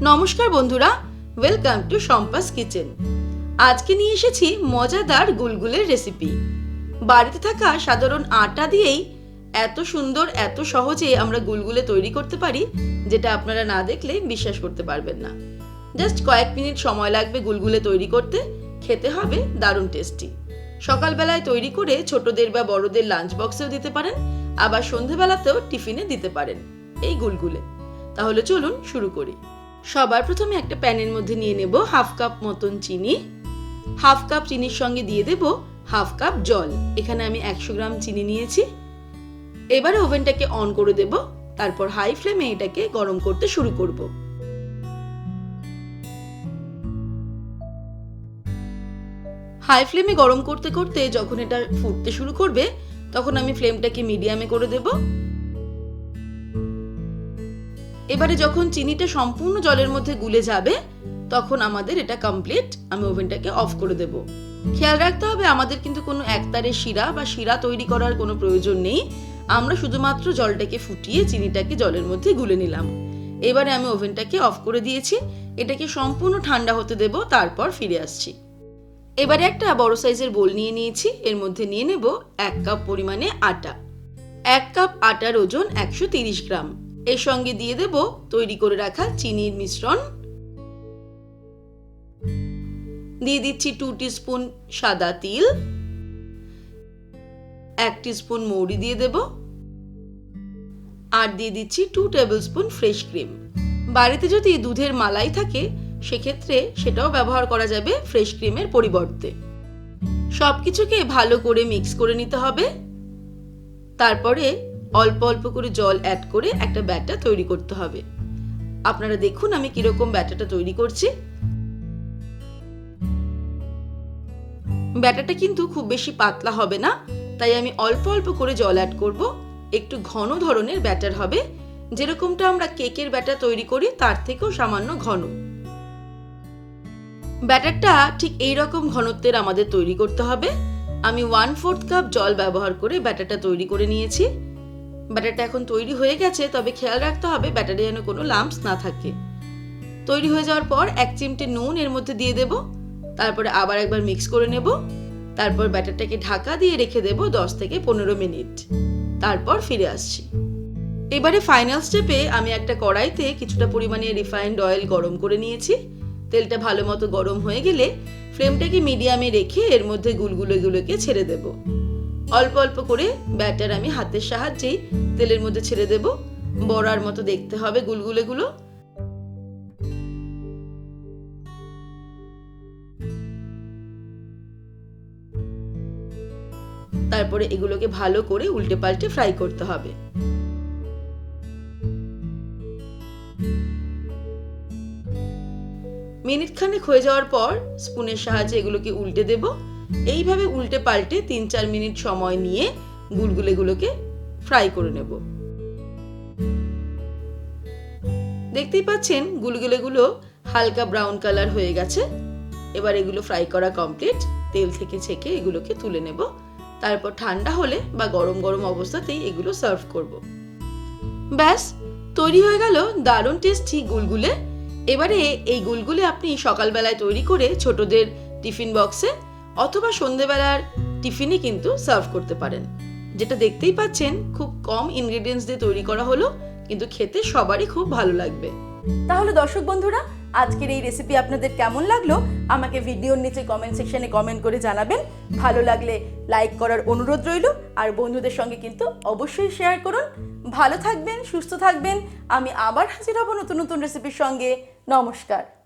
নমস্কার বন্ধুরা, welcome to Shampa's kitchen. আজকে নিয়ে এসেছি মজাদার গুলগুলের রেসিপি। বাড়িতে থাকা সাধারণ আটা দিয়েই এত সুন্দর, এত সহজে আমরা গুলগুলে তৈরি করতে পারি, যেটা আপনারা না দেখলে বিশ্বাস করতে পারবেন না। জাস্ট কয়েক মিনিট সময় লাগবে গুলগুলে তৈরি করতে, খেতে হবে দারুণ টেস্টি। সকালবেলায় তৈরি করে ছোটদের বা বড়দের লাঞ্চ বক্সেও দিতে পারেন, আবার সন্ধেবেলাতেও টিফিনে দিতে পারেন এই গুলগুলে। তাহলে চলুন শুরু করি। সবার প্রথমে একটা প্যানের মধ্যে নিয়ে নেব হাফ কাপ মতন চিনি। হাফ কাপ চিনির সঙ্গে দিয়ে দেব হাফ কাপ জল। এখানে আমি 100 গ্রাম চিনি নিয়েছি। এবারে ওভেনটাকে অন করে দেব, তারপর হাই ফ্লেমে এটাকে গরম করতে শুরু করব। হাই ফ্লেমে গরম করতে করতে যখন এটা ফুটতে শুরু করবে, তখন আমি ফ্লেমটাকে মিডিয়ামে করে দেব। এবারে যখন চিনিটা সম্পূর্ণ জলের মধ্যে গুলে যাবে, তখন আমাদের এটা কমপ্লিট। আমি ওভেনটাকে অফ করে দেব। খেয়াল রাখতে হবে, আমাদের কিন্তু কোনো একতারের শিরা বা শিরা তৈরি করার কোনো প্রয়োজন নেই। আমরা শুধুমাত্র জলটাকে ফুটিয়ে চিনিটাকে জলের মধ্যে গুলে নিলাম। এবারে আমি ওভেনটাকে অফ করে দিয়েছি। এটাকে সম্পূর্ণ ঠান্ডা হতে দেব, তারপর ফিরে আসছি। এবারে একটা বড় সাইজের বোল নিয়ে নিয়েছি। এর মধ্যে নিয়ে নেব 1 কাপ পরিমাণে আটা। 1 কাপ আটার ওজন 130 গ্রাম। এর সঙ্গে দিয়ে দেব তৈরি করে রাখা চিনির মিশ্রণ। দিয়ে দিচ্ছি 2 টিস্পুন সাদা তিল, 1 টিস্পুন মৌরি দিয়ে দেব, আর দিয়ে দিচ্ছি 2 টেবিলস্পুন ফ্রেশ ক্রিম। বাড়িতে যদি দুধের মালাই থাকে, সেক্ষেত্রে সেটাও ব্যবহার করা যাবে ফ্রেশ ক্রিমের পরিবর্তে। সবকিছুকে ভালো করে মিক্স করে নিতে হবে। তারপরে অল্প অল্প করে জল অ্যাড করে একটা ব্যাটার তৈরি করতে হবে। আপনারা দেখুন আমি কিরকম ব্যাটারটা তৈরি করছি। ব্যাটারটা কিন্তু খুব বেশি পাতলা হবে না, তাই আমি অল্প অল্প করে জল অ্যাড করব। একটু ঘন ধরনের ব্যাটার হবে, যেরকমটা আমরা কেকের ব্যাটার তৈরি করি তার থেকেও সামান্য ঘন। ব্যাটারটা ঠিক এই রকম ঘনত্বের আমাদের তৈরি করতে হবে। আমি 1/4 কাপ জল ব্যবহার করে ব্যাটারটা তৈরি করে নিয়েছি। ব্যাটারটা এখন তৈরি হয়ে গেছে, তবে খেয়াল রাখতে হবে ব্যাটারে যেন কোনো লাম্পস না থাকে। তৈরি হয়ে যাওয়ার পর 1 চিমটে নুন এর মধ্যে দিয়ে দেব। তারপরে আবার একবার মিক্স করে নেব। তারপর ব্যাটারটাকে ঢাকা দিয়ে রেখে দেব 10 থেকে 15 মিনিট। তারপর ফিরে আসছি। এবারে ফাইনাল স্টেপে আমি একটা কড়াইতে কিছুটা পরিমাণে রিফাইন্ড অয়েল গরম করে নিয়েছি। তেলটা ভালো মতো গরম হয়ে গেলে ফ্লেমটাকে মিডিয়ামে রেখে এর মধ্যে গুলগুলোগুলোকে ছেড়ে দেব। অল্প অল্প করে ব্যাটার আমি হাতের সাহায্যেই তেলের মধ্যে ছেড়ে দেব। বড়ার মতো দেখতে হবে গুলগুলেগুলো। তারপরে এগুলোকে ভালো করে উল্টে পাল্টে ফ্রাই করতে হবে। মিনিট খানেক হয়ে যাওয়ার পর স্পুনের সাহায্যে এগুলোকে উল্টে দেব। এইভাবে উল্টে পাল্টে 3-4 মিনিট সময় নিয়ে গুলগুলেগুলোকে ফ্রাই করে নেব। দেখতেই পাচ্ছেন গুলগুলেগুলো হালকা ব্রাউন কালার হয়ে গেছে। এবার এগুলো ফ্রাই করা কমপ্লিট। তেল থেকে ছেঁকে এগুলোকে তুলে নেব। তারপর ঠান্ডা হলে বা গরম গরম অবস্থাতেই এগুলো সার্ভ করব। ব্যাস, তৈরি হয়ে গেল দারুণ টেস্টি গুলগুলে। এবারে এই গুলগুলে আপনি সকালবেলায় তৈরি করে ছোটদের টিফিন বক্সে অথবা সন্ধ্যেবেলার টিফিনে কিন্তু সার্ভ করতে পারেন। যেটা দেখতেই পাচ্ছেন খুব কম ইনগ্রেডিয়েন্টস দিয়ে তৈরি করা হলো, কিন্তু খেতে সবারই খুব ভালো লাগবে। তাহলে দর্শক বন্ধুরা, আজকের এই রেসিপি আপনাদের কেমন লাগলো আমাকে ভিডিওর নিচে কমেন্ট সেকশনে কমেন্ট করে জানাবেন। ভালো লাগলে লাইক করার অনুরোধ রইল, আর বন্ধুদের সঙ্গে কিন্তু অবশ্যই শেয়ার করুন। ভালো থাকবেন, সুস্থ থাকবেন। আমি আবার হাজির হব নতুন নতুন রেসিপির সঙ্গে। নমস্কার।